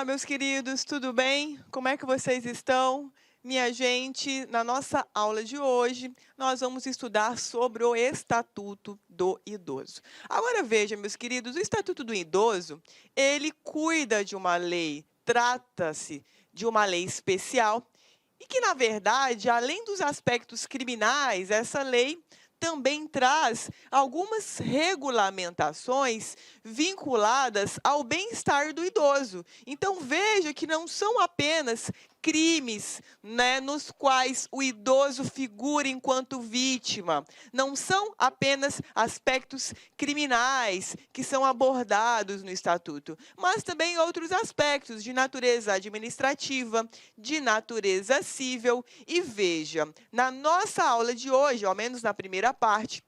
meus queridos, tudo bem? Como é que vocês estão? Minha gente, na nossa aula de hoje, nós vamos estudar sobre o Estatuto do Idoso. Agora veja, meus queridos, o Estatuto do Idoso, ele cuida de uma lei, trata-se de uma lei especial e que, na verdade, além dos aspectos criminais, essa lei também traz algumas regulamentações vinculadas ao bem-estar do idoso. Então, veja que não são apenas crimes, né, nos quais o idoso figura enquanto vítima. Não são apenas aspectos criminais que são abordados no Estatuto, mas também outros aspectos de natureza administrativa, de natureza civil. E veja, na nossa aula de hoje, ao menos na primeira parte,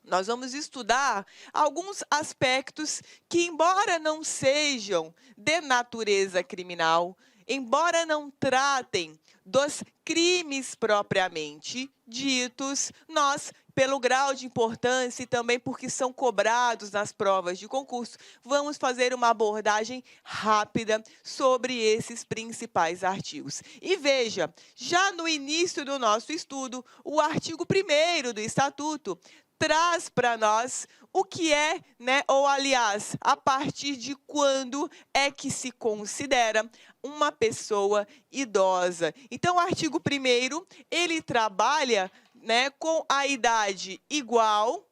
nós vamos estudar alguns aspectos que, embora não sejam de natureza criminal, embora não tratem dos crimes propriamente ditos, nós, pelo grau de importância e também porque são cobrados nas provas de concurso, vamos fazer uma abordagem rápida sobre esses principais artigos. E veja, já no início do nosso estudo, o artigo 1º do Estatuto traz para nós o que é, né, ou aliás, a partir de quando é que se considera uma pessoa idosa. Então, o artigo 1º, ele trabalha, né, com a idade igual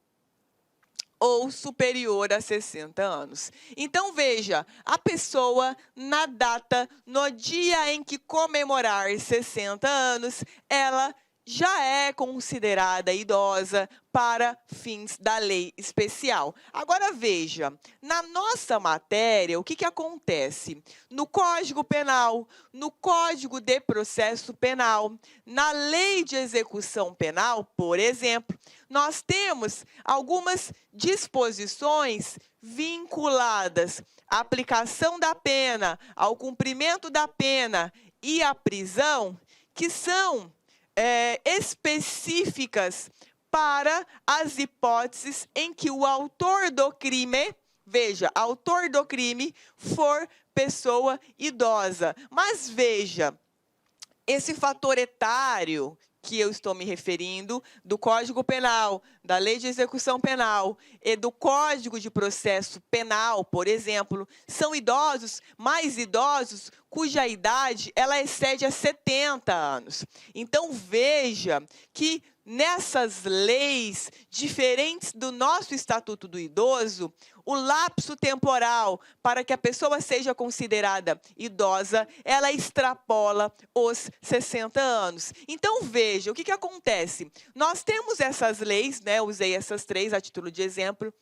ou superior a 60 anos. Então, veja, a pessoa, na data, no dia em que comemorar 60 anos, ela já é considerada idosa para fins da lei especial. Agora, veja, na nossa matéria, o que acontece? No Código Penal, no Código de Processo Penal, na Lei de Execução Penal, por exemplo, nós temos algumas disposições vinculadas à aplicação da pena, ao cumprimento da pena e à prisão, que são específicas para as hipóteses em que o autor do crime, veja, autor do crime for pessoa idosa. Mas veja, esse fator etário que eu estou me referindo, do Código Penal, da Lei de Execução Penal e do Código de Processo Penal, por exemplo, são idosos, mais idosos, cuja idade ela excede a 70 anos. Então, veja que nessas leis diferentes do nosso Estatuto do Idoso, o lapso temporal para que a pessoa seja considerada idosa, ela extrapola os 60 anos. Então, veja, o que acontece? Nós temos essas leis, né? Usei essas três a título de exemplo.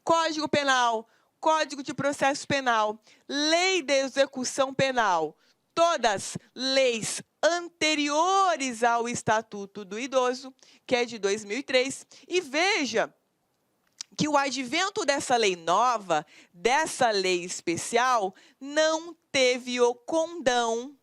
Código Penal, Código de Processo Penal, Lei de Execução Penal, todas leis anteriores ao Estatuto do Idoso, que é de 2003, e veja que o advento dessa lei nova, dessa lei especial, não teve o condão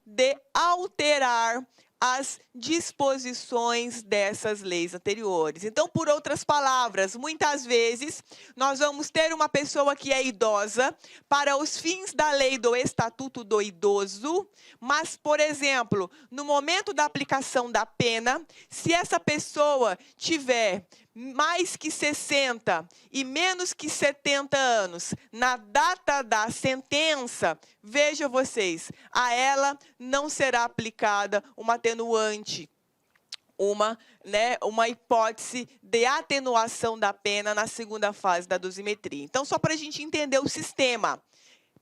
de alterar as disposições dessas leis anteriores. Então, por outras palavras, muitas vezes nós vamos ter uma pessoa que é idosa para os fins da lei do Estatuto do Idoso, mas, por exemplo, no momento da aplicação da pena, se essa pessoa tiver mais que 60 e menos que 70 anos na data da sentença, veja vocês, a ela não será aplicada uma atenuante, uma hipótese de atenuação da pena na segunda fase da dosimetria. Então, só para a gente entender o sistema.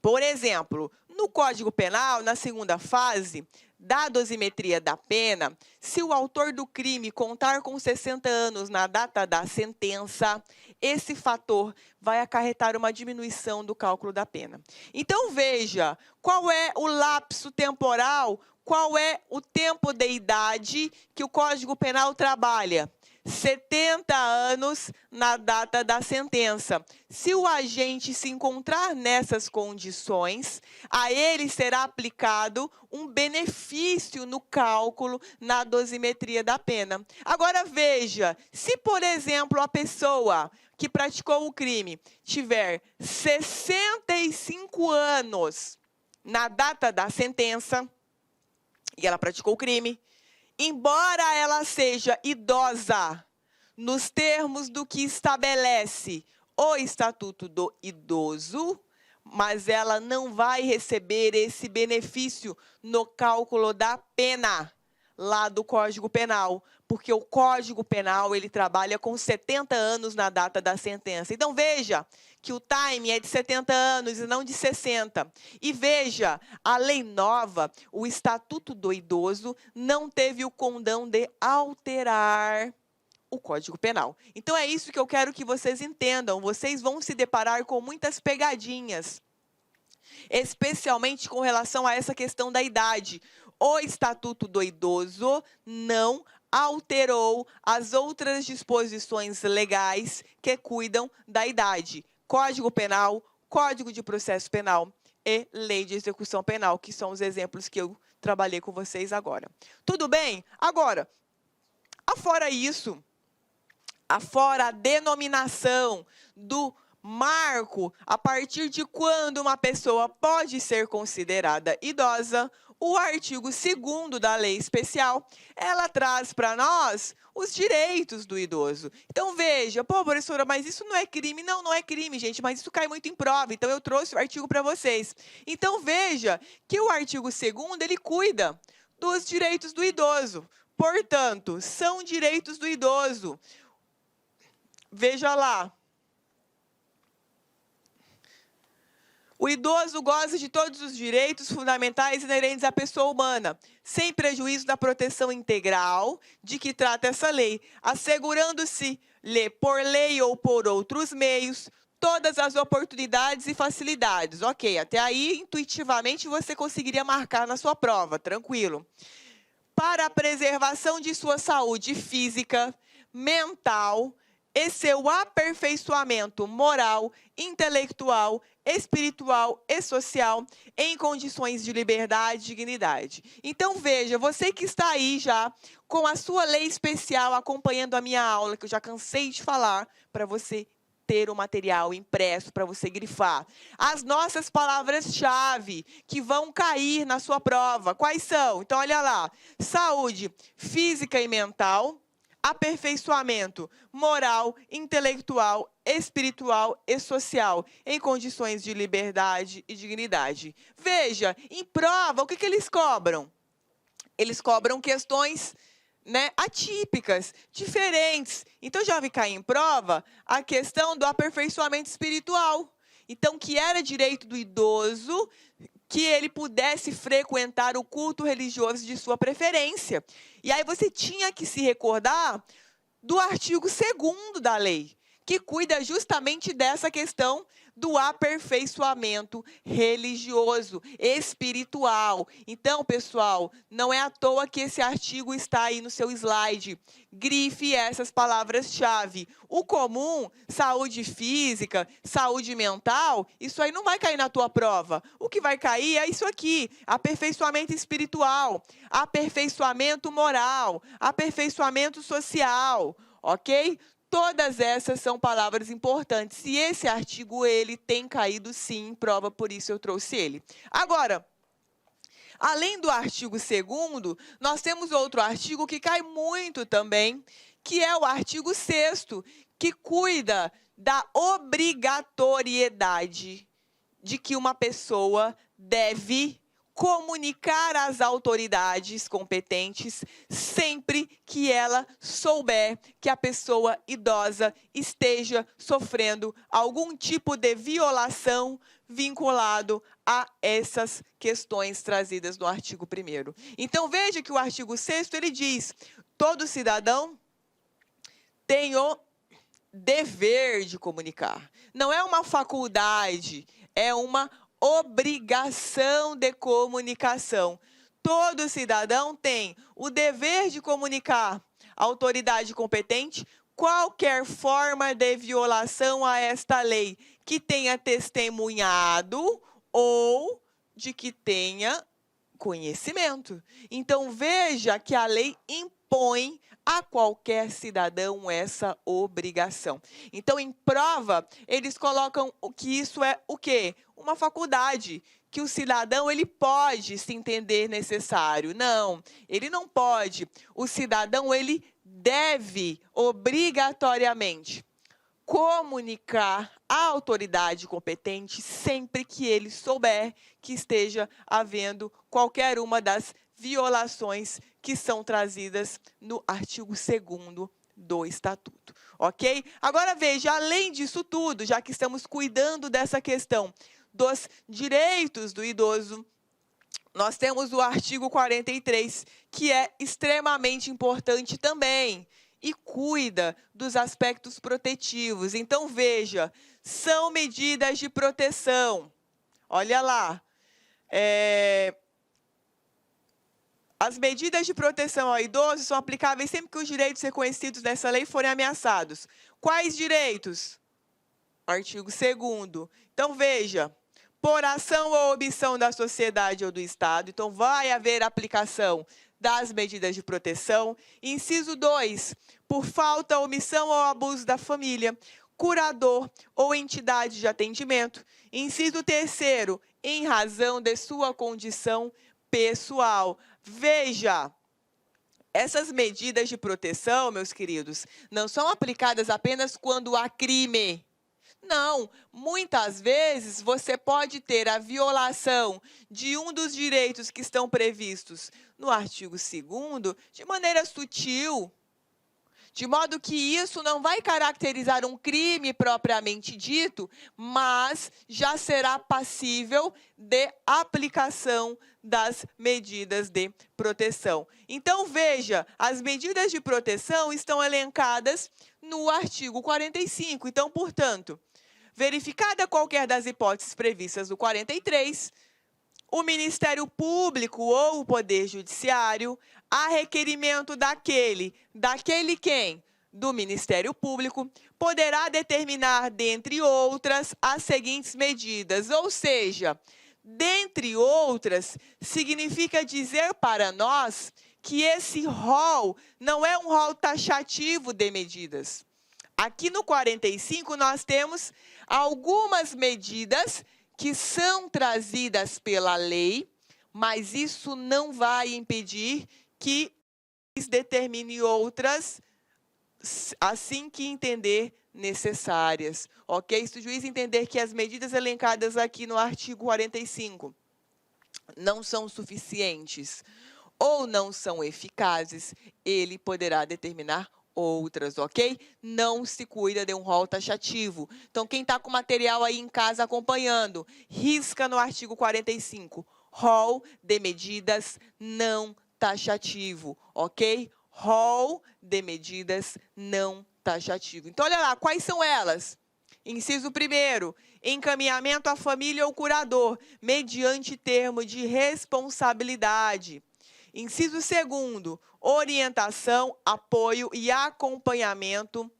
Por exemplo, no Código Penal, na segunda fase da dosimetria da pena, se o autor do crime contar com 60 anos na data da sentença, esse fator vai acarretar uma diminuição do cálculo da pena. Então, veja, qual é o lapso temporal, qual é o tempo de idade que o Código Penal trabalha? 70 anos na data da sentença. Se o agente se encontrar nessas condições, a ele será aplicado um benefício no cálculo na dosimetria da pena. Agora, veja, se, por exemplo, a pessoa que praticou o crime tiver 65 anos na data da sentença, e ela praticou o crime, embora ela seja idosa nos termos do que estabelece o Estatuto do Idoso, mas ela não vai receber esse benefício no cálculo da pena lá do Código Penal, porque o Código Penal ele trabalha com 70 anos na data da sentença. Então veja que o time é de 70 anos e não de 60. E veja, a lei nova, o Estatuto do Idoso, não teve o condão de alterar o Código Penal. Então é isso que eu quero que vocês entendam. Vocês vão se deparar com muitas pegadinhas, especialmente com relação a essa questão da idade. O Estatuto do Idoso não alterou as outras disposições legais que cuidam da idade. Código Penal, Código de Processo Penal e Lei de Execução Penal, que são os exemplos que eu trabalhei com vocês agora. Tudo bem? Agora, afora isso, afora a denominação do marco, a partir de quando uma pessoa pode ser considerada idosa, o artigo 2º da lei especial, ela traz para nós os direitos do idoso. Então, veja, pô, professora, mas isso não é crime? Não, não é crime, gente, mas isso cai muito em prova, então eu trouxe o artigo para vocês. Então, veja que o artigo 2º, ele cuida dos direitos do idoso. Portanto, são direitos do idoso. Veja lá. O idoso goza de todos os direitos fundamentais inerentes à pessoa humana, sem prejuízo da proteção integral de que trata essa lei, assegurando-se-lhe por lei ou por outros meios todas as oportunidades e facilidades. Ok, até aí, intuitivamente, você conseguiria marcar na sua prova, tranquilo. Para a preservação de sua saúde física, mental e seu aperfeiçoamento moral, intelectual, espiritual e social em condições de liberdade e dignidade. Então, veja, você que está aí já com a sua lei especial acompanhando a minha aula, que eu já cansei de falar, para você ter o material impresso, para você grifar. As nossas palavras-chave que vão cair na sua prova, quais são? Então, olha lá, saúde física e mental, aperfeiçoamento moral, intelectual, espiritual e social, em condições de liberdade e dignidade. Veja, em prova, o que eles cobram? Eles cobram questões, né, atípicas, diferentes. Então, já vi cair em prova a questão do aperfeiçoamento espiritual. Então, que era direito do idoso que ele pudesse frequentar o culto religioso de sua preferência. E aí você tinha que se recordar do artigo 2º da lei, que cuida justamente dessa questão do aperfeiçoamento religioso, espiritual. Então, pessoal, não é à toa que esse artigo está aí no seu slide. Grife essas palavras-chave. O comum, saúde física, saúde mental, isso aí não vai cair na tua prova. O que vai cair é isso aqui, aperfeiçoamento espiritual, aperfeiçoamento moral, aperfeiçoamento social, ok? Todas essas são palavras importantes. E esse artigo, ele tem caído sim em prova, por isso eu trouxe ele. Agora, além do artigo 2º, nós temos outro artigo que cai muito também, que é o artigo 6º, que cuida da obrigatoriedade de que uma pessoa deve comunicar às autoridades competentes sempre que ela souber que a pessoa idosa esteja sofrendo algum tipo de violação vinculado a essas questões trazidas no artigo 1º. Então, veja que o artigo 6º, ele diz: todo cidadão tem o dever de comunicar. Não é uma faculdade, é uma obrigação de comunicação. Todo cidadão tem o dever de comunicar à autoridade competente qualquer forma de violação a esta lei que tenha testemunhado ou de que tenha conhecimento. Então, veja que a lei impõe a qualquer cidadão essa obrigação. Então, em prova, eles colocam que isso é o quê? Uma faculdade, que o cidadão ele pode se entender necessário. Não, ele não pode. O cidadão ele deve obrigatoriamente comunicar à autoridade competente sempre que ele souber que esteja havendo qualquer uma das violações que são trazidas no artigo 2º do Estatuto, ok? Agora veja, além disso tudo, já que estamos cuidando dessa questão dos direitos do idoso, nós temos o artigo 43, que é extremamente importante também, e cuida dos aspectos protetivos. Então, veja, são medidas de proteção. Olha lá. As medidas de proteção ao idoso são aplicáveis sempre que os direitos reconhecidos nessa lei forem ameaçados. Quais direitos? Artigo 2º. Então, veja, por ação ou omissão da sociedade ou do Estado, então vai haver aplicação das medidas de proteção. Inciso 2, por falta, omissão ou abuso da família, curador ou entidade de atendimento. Inciso 3º, em razão de sua condição pessoal. Veja, essas medidas de proteção, meus queridos, não são aplicadas apenas quando há crime. Não, muitas vezes você pode ter a violação de um dos direitos que estão previstos no artigo 2º de maneira sutil, de modo que isso não vai caracterizar um crime propriamente dito, mas já será passível de aplicação das medidas de proteção. Então, veja, as medidas de proteção estão elencadas no artigo 45. Então, portanto, verificada qualquer das hipóteses previstas no 43, o Ministério Público ou o Poder Judiciário, a requerimento daquele quem? Do Ministério Público, poderá determinar, dentre outras, as seguintes medidas. Ou seja, dentre outras, significa dizer para nós que esse rol não é um rol taxativo de medidas. Aqui no 45, nós temos algumas medidas que são trazidas pela lei, mas isso não vai impedir que determine outras assim que entender necessárias, ok? Se o juiz entender que as medidas elencadas aqui no artigo 45 não são suficientes ou não são eficazes, ele poderá determinar outras, ok? Não se cuida de um rol taxativo. Então, quem está com material aí em casa acompanhando, risca no artigo 45, rol de medidas não taxativo, ok? Rol de medidas não taxativo. Então, olha lá, quais são elas? Inciso 1º, encaminhamento à família ou curador, mediante termo de responsabilidade. Inciso 2º, orientação, apoio e acompanhamento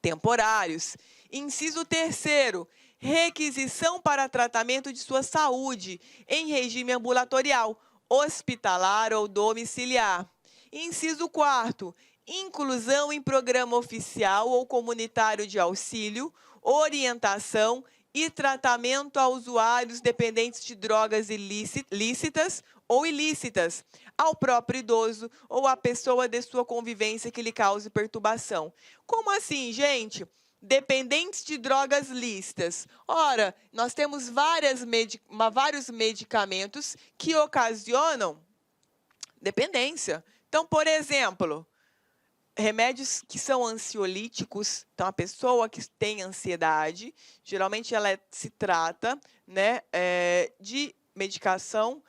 temporários. Inciso 3º, requisição para tratamento de sua saúde em regime ambulatorial, hospitalar ou domiciliar. Inciso 4º, inclusão em programa oficial ou comunitário de auxílio, orientação e tratamento a usuários dependentes de drogas lícitas ou ilícitas, ao próprio idoso ou à pessoa de sua convivência que lhe cause perturbação. Como assim, gente? Dependentes de drogas lícitas. Ora, nós temos vários medicamentos que ocasionam dependência. Então, por exemplo, remédios que são ansiolíticos, então a pessoa que tem ansiedade, geralmente ela se trata, né, de medicação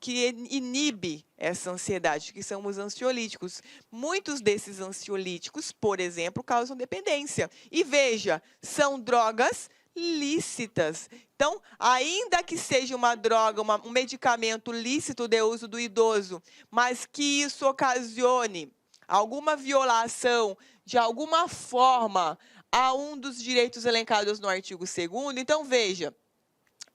que inibe essa ansiedade, que são os ansiolíticos. Muitos desses ansiolíticos, por exemplo, causam dependência. E veja, são drogas lícitas. Então, ainda que seja uma droga, um medicamento lícito de uso do idoso, mas que isso ocasione alguma violação de alguma forma a um dos direitos elencados no artigo 2º, então veja,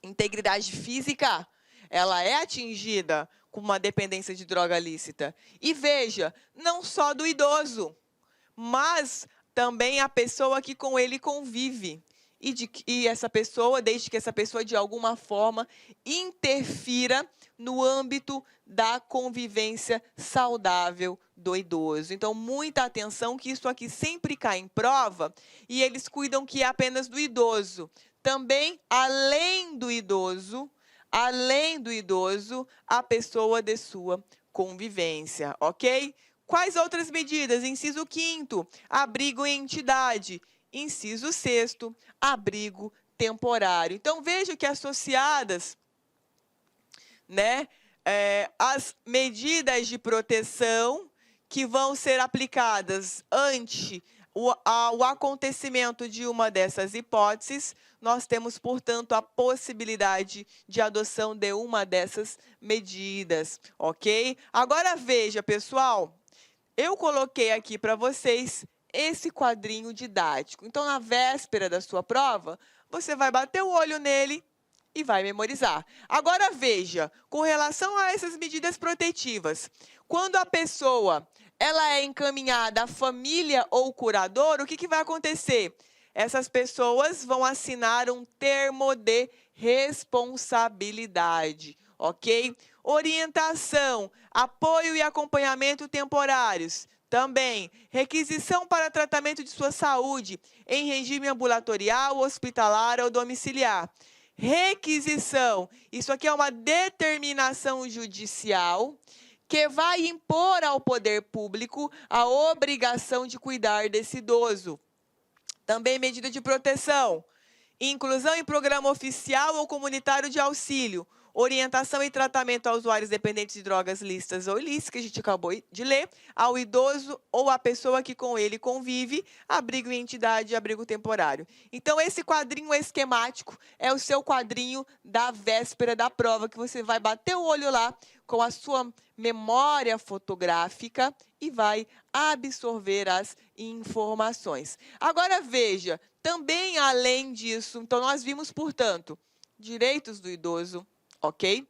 integridade física, ela é atingida com uma dependência de droga lícita. E veja, não só do idoso, mas também a pessoa que com ele convive. E essa pessoa, desde que essa pessoa, de alguma forma, interfira no âmbito da convivência saudável do idoso. Então, muita atenção, que isso aqui sempre cai em prova, e eles cuidam que é apenas do idoso. Também, além do idoso, a pessoa de sua convivência, ok? Quais outras medidas? Inciso 5º, abrigo em entidade. Inciso 6º, abrigo temporário. Então, veja que associadas, né, as medidas de proteção que vão ser aplicadas ante o acontecimento de uma dessas hipóteses, nós temos, portanto, a possibilidade de adoção de uma dessas medidas, ok? Agora, veja, pessoal, eu coloquei aqui para vocês esse quadrinho didático. Então, na véspera da sua prova, você vai bater o olho nele e vai memorizar. Agora, veja, com relação a essas medidas protetivas, quando a pessoa ela é encaminhada à família ou curador, o que vai acontecer? Essas pessoas vão assinar um termo de responsabilidade, ok? Orientação, apoio e acompanhamento temporários. Também, requisição para tratamento de sua saúde em regime ambulatorial, hospitalar ou domiciliar. Requisição, isso aqui é uma determinação judicial que vai impor ao poder público a obrigação de cuidar desse idoso. Também medida de proteção, inclusão em programa oficial ou comunitário de auxílio, orientação e tratamento a usuários dependentes de drogas lícitas ou ilícitas, que a gente acabou de ler, ao idoso ou à pessoa que com ele convive, abrigo em entidade e abrigo temporário. Então, esse quadrinho esquemático é o seu quadrinho da véspera da prova, que você vai bater o olho lá com a sua memória fotográfica e vai absorver as informações. Agora, veja, também além disso, então nós vimos, portanto, direitos do idoso, ok?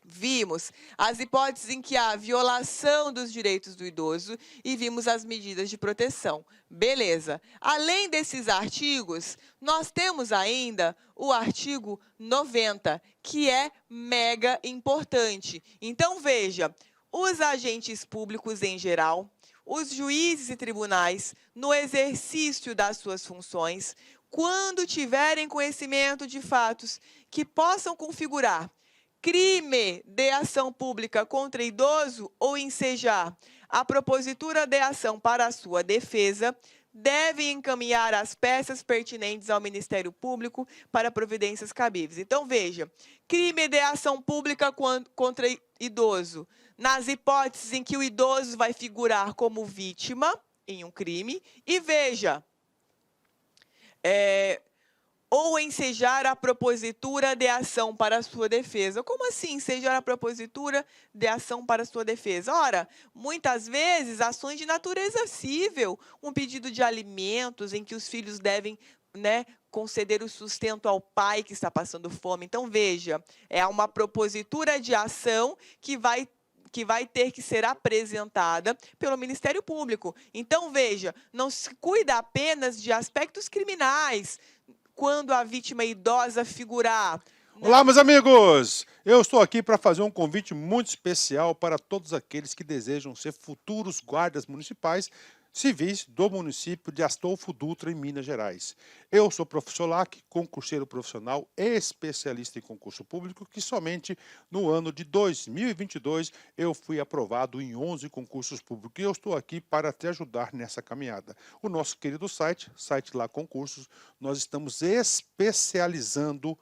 Vimos as hipóteses em que há violação dos direitos do idoso e vimos as medidas de proteção. Beleza. Além desses artigos, nós temos ainda o artigo 90, que é mega importante. Então, veja, os agentes públicos em geral, os juízes e tribunais, no exercício das suas funções, quando tiverem conhecimento de fatos que possam configurar crime de ação pública contra idoso ou ensejar a propositura de ação para a sua defesa, devem encaminhar as peças pertinentes ao Ministério Público para providências cabíveis. Então, veja, crime de ação pública contra idoso, nas hipóteses em que o idoso vai figurar como vítima em um crime, e veja, ou ensejar a propositura de ação para a sua defesa. Como assim, ensejar a propositura de ação para a sua defesa? Ora, muitas vezes, ações de natureza civil, um pedido de alimentos em que os filhos devem, né, conceder o sustento ao pai que está passando fome. Então, veja, é uma propositura de ação que vai ter que ser apresentada pelo Ministério Público. Então, veja, não se cuida apenas de aspectos criminais, quando a vítima idosa figurar. Olá, meus amigos! Eu estou aqui para fazer um convite muito especial para todos aqueles que desejam ser futuros guardas municipais civis do município de Astolfo Dutra, em Minas Gerais. Eu sou professor LAC, concurseiro profissional e especialista em concurso público, que somente no ano de 2022 eu fui aprovado em 11 concursos públicos. E eu estou aqui para te ajudar nessa caminhada. O nosso querido site LAC Concursos, nós estamos especializando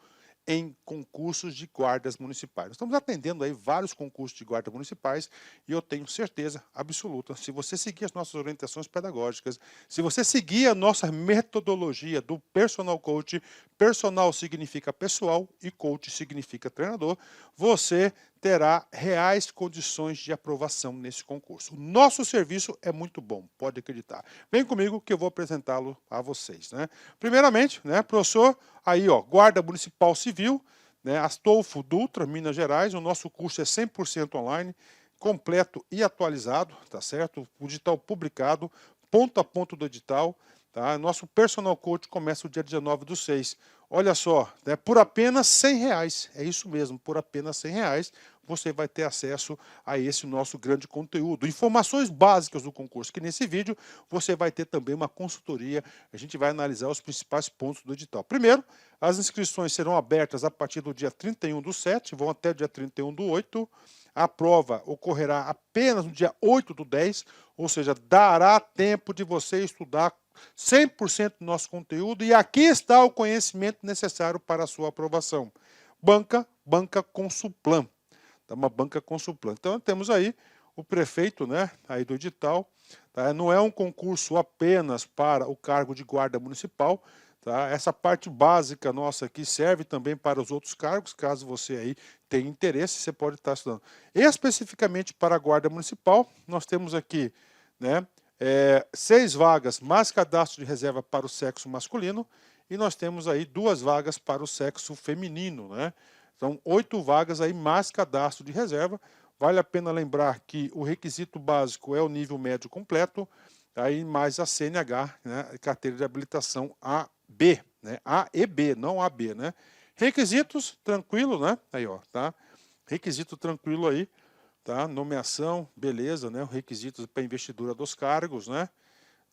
em concursos de guardas municipais. Nós estamos atendendo aí vários concursos de guardas municipais e eu tenho certeza absoluta, se você seguir as nossas orientações pedagógicas, se você seguir a nossa metodologia do personal coach, personal significa pessoal e coach significa treinador, você terá reais condições de aprovação nesse concurso. O nosso serviço é muito bom, pode acreditar. Vem comigo que eu vou apresentá-lo a vocês, né? Primeiramente, né, professor, aí ó, Guarda Municipal Civil, né? Astolfo Dutra, Minas Gerais. O nosso curso é 100% online, completo e atualizado, tá certo? O edital publicado, ponto a ponto do edital. Tá? Nosso personal coach começa o dia 19/6. Olha só, né, por apenas R$100, é isso mesmo, por apenas R$100 você vai ter acesso a esse nosso grande conteúdo. Informações básicas do concurso, que nesse vídeo você vai ter também uma consultoria, a gente vai analisar os principais pontos do edital. Primeiro, as inscrições serão abertas a partir do dia 31/7, vão até o dia 31/8. A prova ocorrerá apenas no dia 8/10, ou seja, dará tempo de você estudar 100% do nosso conteúdo, e aqui está o conhecimento necessário para a sua aprovação. Banca Consulplan. Tá, uma banca Consulplan. Então temos aí o prefeito, né, aí do edital. Tá? Não é um concurso apenas para o cargo de guarda municipal. Tá? Essa parte básica nossa aqui serve também para os outros cargos, caso você aí tenha interesse, você pode estar estudando. Especificamente para a guarda municipal, nós temos aqui, né, 6 vagas mais cadastro de reserva para o sexo masculino, e nós temos aí 2 vagas para o sexo feminino, né? Então, 8 vagas aí mais cadastro de reserva. Vale a pena lembrar que o requisito básico é o nível médio completo, aí mais a CNH, né, carteira de habilitação AB, né? A e B, não AB, né? Requisitos, tranquilo, né? Aí, ó, tá? Requisito tranquilo aí. Tá? Nomeação, beleza, né? Requisitos para investidura dos cargos, né?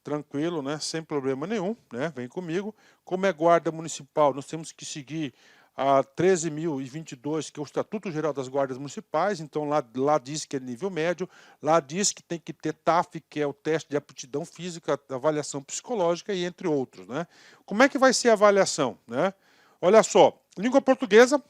Tranquilo, né? Sem problema nenhum, né? Vem comigo. Como é guarda municipal, nós temos que seguir a 13.022, que é o Estatuto Geral das Guardas Municipais. Então lá diz que é nível médio, lá diz que tem que ter TAF, que é o teste de aptidão física, avaliação psicológica e entre outros, né? Como é que vai ser a avaliação, né? Olha só, língua portuguesa,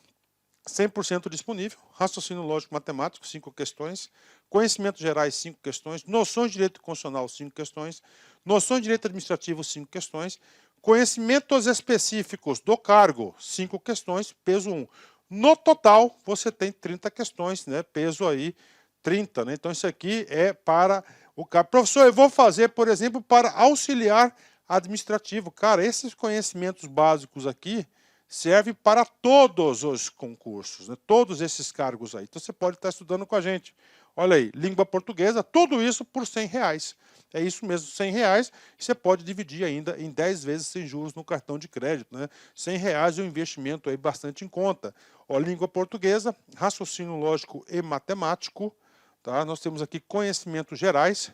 100% disponível, raciocínio lógico matemático, 5 questões, conhecimentos gerais, 5 questões, noções de direito constitucional, 5 questões, noções de direito administrativo, 5 questões, conhecimentos específicos do cargo, 5 questões, peso 1. No total, você tem 30 questões, né? Peso aí 30, né? Então isso aqui é para o cargo. Professor, eu vou fazer, por exemplo, para auxiliar administrativo. Cara, esses conhecimentos básicos aqui serve para todos os concursos, né? Todos esses cargos aí. Então você pode estar estudando com a gente. Olha aí, língua portuguesa, tudo isso por R$100. É isso mesmo, R$100. Você pode dividir ainda em 10 vezes sem juros no cartão de crédito, né? R$100 é um investimento aí bastante em conta. Ó, língua portuguesa, raciocínio lógico e matemático. Tá? Nós temos aqui conhecimentos gerais,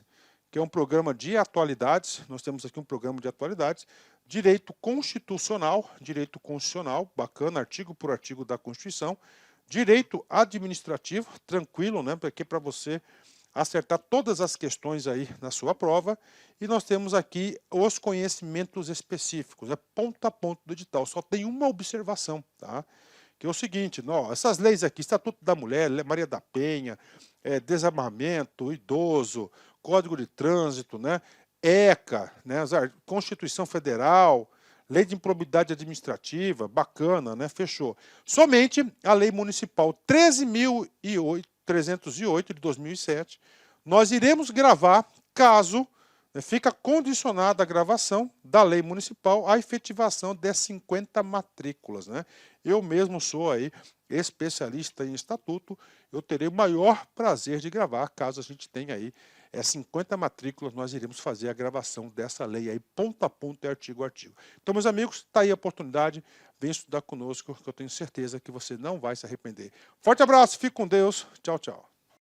que é um programa de atualidades. Nós temos aqui um programa de atualidades. Direito constitucional, bacana, artigo por artigo da Constituição. Direito administrativo, tranquilo, né? Porque para você acertar todas as questões aí na sua prova. E nós temos aqui os conhecimentos específicos, é ponto a ponto do edital. Só tem uma observação, tá? Que é o seguinte, não, essas leis aqui, Estatuto da Mulher, Maria da Penha, desarmamento, idoso, Código de Trânsito, né? ECA, né? Constituição Federal, Lei de Improbidade Administrativa, bacana, né? Fechou. Somente a Lei Municipal 13.308 de 2007, nós iremos gravar caso, né, fica condicionada a gravação da Lei Municipal à efetivação de 50 matrículas, né? Eu mesmo sou aí especialista em estatuto, eu terei o maior prazer de gravar, caso a gente tenha aí 50 matrículas, nós iremos fazer a gravação dessa lei aí, ponto a ponto e artigo a artigo. Então, meus amigos, está aí a oportunidade, vem estudar conosco, que eu tenho certeza que você não vai se arrepender. Forte abraço, fique com Deus, tchau, tchau.